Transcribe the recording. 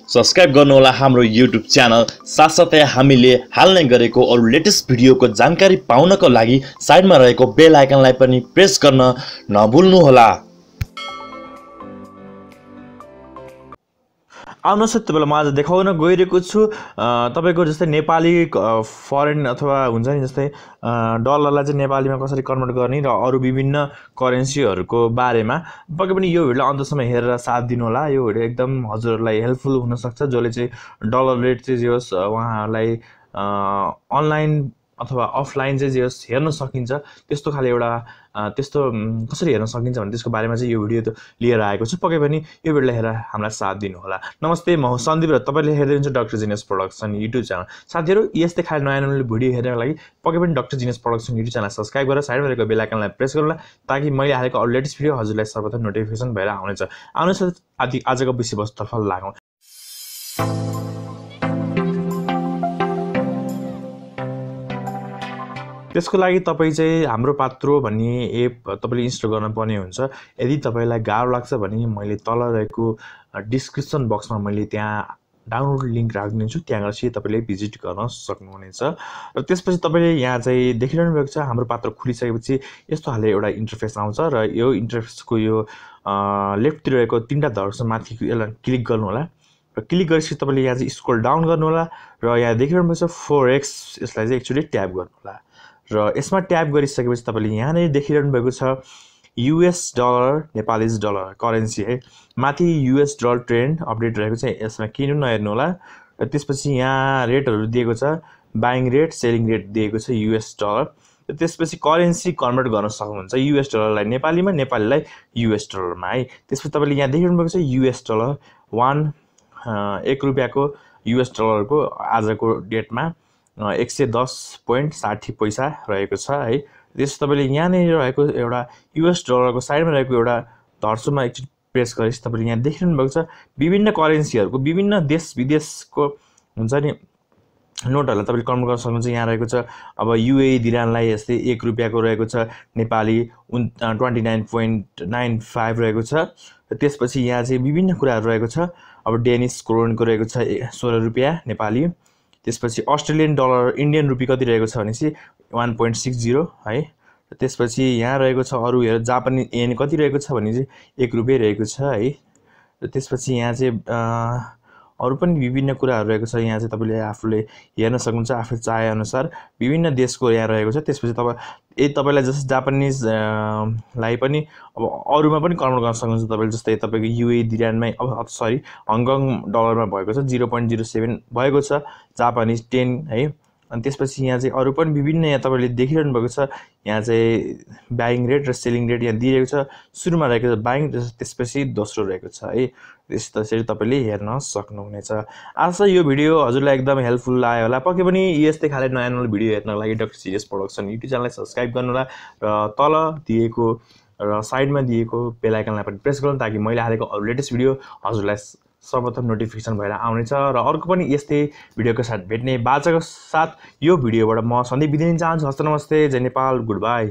Subscribe गर्नुहोला हाम्रो YouTube channel. साथसाथै हामीले हाल्ने गरेको अरु लेटेस्ट भिडियोको जानकारी पाउनको लागि साइडमा रहेको बेल आइकनलाई पनि प्रेस गर्न नभुल्नुहोला। आउनुहोस् तपाईलाई म आज देखाउन गइरहेको छु तपाईको जस्तै नेपाली फरेन अथवा हुन्छ नि जस्तै डलरलाई चाहिँ नेपालीमा कसरी कन्भर्ट गर्ने र अरु विभिन्न करेन्सीहरुको बारेमा पक्कै पनि यो भिडियोलाई अन्तसम्म हेरेर साथ दिनु होला। यो भिडियो एकदम हजुरहरुलाई हेल्पफुल हुन सक्छ जसले चाहिँ डलर रेट चाहिँ जे होस् उहाँहरुलाई अनलाइन अथवा अफलाइन चाहिँ जे होस् हेर्न सकिन्छ त्यस्तो खाले एउटा त्यस्तो कसरी हेर्न सकिन्छ भने त्यसको बारेमा चाहिँ यो भिडियो लिएर आएको छु। पक्कै पनि यो भिडियोलाई हेरेर हामीलाई साथ दिनु होला। नमस्ते, म सन्दीप र तपाईले हेर्दै हुनुहुन्छ doctor genius production YouTube channel. साथीहरु यस्तै खाले नयाँ नयाँ भिडियो हेर्नको लागि पक्कै पनि doctor genius production YouTube channel subscribe गरेर साइडमा रहेको बेल आइकनलाई प्रेस गर्नुहोला ताकि मैले हालेको अरु लेटेस्ट भिडियो हजुरलाई सर्वप्रथम नोटिफिकेसन भएर आउनेछ। आउनुहोस् आजको विषयवस्तुतर्फ लागौं। त्यसको लागि तपाई चाहिँ हाम्रो पात्रो भन्ने एप तपाईले इन्स्टल गर्न पर्ने हुन्छ। यदि तपाईलाई गाह्रो लाग्छ भने मैले तल रहेको डिस्क्रिप्सन बक्समा मैले त्यहाँ डाउनलोड लिंक राखिदिन्छु, त्यहाँ गएर तपाईले भिजिट गर्न सक्नुहुनेछ। र त्यसपछि तपाईले यहाँ चाहिँ देखिरहनु भएको छ हाम्रो पात्रो खुलिसकेपछि यस्तो खाले एउटा इन्टरफेस आउँछ र यो इन्टरफेसको यो लेफ्टतिर रहेको तीनटा धनुष माथि यसलाई क्लिक गर्नु होला र क्लिक गरेपछि तपाईले यहाँ चाहिँ स्क्रोल डाउन गर्नु होला र यहाँ देखिरहनु भएको छ फोरेक्स, यसलाई चाहिँ एक्चुअली ट्याप गर्नु होला र यसमा ट्याप गरिसकेपछि तपाईले यहाँ नै देखिरहनु भएको छ US dollar Nepalese dollar currency है। माथि यूएस डलर ट्रेन्ड अपडेट रहेको छ, यसमा किन नहेर्नु होला। र त्यसपछि यहाँ रेटहरु दिएको छ, बाइङ रेट सेलिङ रेट दिएको छ यूएस डलर। र त्यसपछि करेन्सी कन्भर्ट गर्न सक्नुहुन्छ यूएस डलरलाई नेपालीमा, नेपालीलाई यूएस डलरमा है। त्यसपछि तपाईले यहाँ देखिरहनु भएको छ यूएस डलर 1 रुपैयाँको यूएस डलरको आजको डेटमा 110.60 पैसा रहेको छ है। त्यसपछि तपाईले यहाँ नै रहेको एउटा यूएस डलरको साइडमा रहेको एउटा धर्सुमा एकचोटी प्रेस गरेपछि तपाईले यहाँ देखिरहनु भएको छ विभिन्न करेन्सीहरुको विभिन्न देश विदेशको हुन्छ नि नोटहरुलाई तपाईले कन्भर्ट गर्न सक्नुहुन्छ। यहाँ रहेको छ अब यूएई दिरानलाई यस्तै 1 रुपैयाँको रहेको छ नेपाली 29.95 रहेको छ। र त्यसपछि यहाँ चाहिँ विभिन्न कुराहरु रहेको छ। अब डेनिस क्रोनको रहेको छ 16 रुपैयाँ नेपाली। त्यसपछि अस्ट्रेलियन डलर इन्डियन रुपी कति रहेको छ भनेपछि 1.60 है। र त्यसपछि यहाँ रहेको छ अरु हेर जापानी येन कति रहेको छ भने चाहिँ 1 रुपैयाँ रहेको छ है। र त्यसपछि यहाँ चाहिँ अरु पनि विभिन्न कुराहरु रहेको छ। यहाँ चाहिँ तपाईले आफूले हेर्न सक्नुहुन्छ आफू चाहे अनुसार विभिन्न देशको यहाँ रहेको छ। त्यसपछि तपाईलाई जस्तै जापानिज लाई पनि अब अरुमा पनि कन्भर्ट गर्न सक्नुहुन्छ तपाईले। जस्तै तपाईको यूएई दिरानमै अब सरी हङकङ डलरमा भएको छ 0.07 भएको छ जापानिज 10 है। अनि त्यसपछि यहाँ चाहिँ अरु पनि विभिन्न यहाँ तपाईले देखिरहनु भएको छ। यहाँ चाहिँ बाइङ रेट र सेलिङ रेट यहाँ दिएको छ। सुरुमा रहेको छ बाइङ, त्यसपछि दोस्रो रहेको छ है। त्यसरी तपाईले हेर्न सक्नुहुनेछ। आशा यो भिडियो हजुरलाई एकदम हेल्पफुल लाग्यो होला। पक्कै पनि यस्तै खाले नयाँ नयाँ भिडियो हेर्नको लागि डक्टर जेनियस प्रोडक्सन युट्युब च्यानललाई सब्स्क्राइब गर्नु होला र तल दिएको र साइडमा दिएको बेल आइकनलाई पनि प्रेस गर्नु ताकि मैले हालेको अरु लेटेस्ट भिडियो हजुरलाई सर्वप्रथम नोटिफिकेसन भएर आउनेछ। र अर्को पनि यस्तै भिडियोको साथ भेट्ने बाचाको साथ यो भिडियोबाट म सन्दीप बिदा लिन चाहन्छु। हस्त नमस्ते, जय नेपाल, गुड बाई।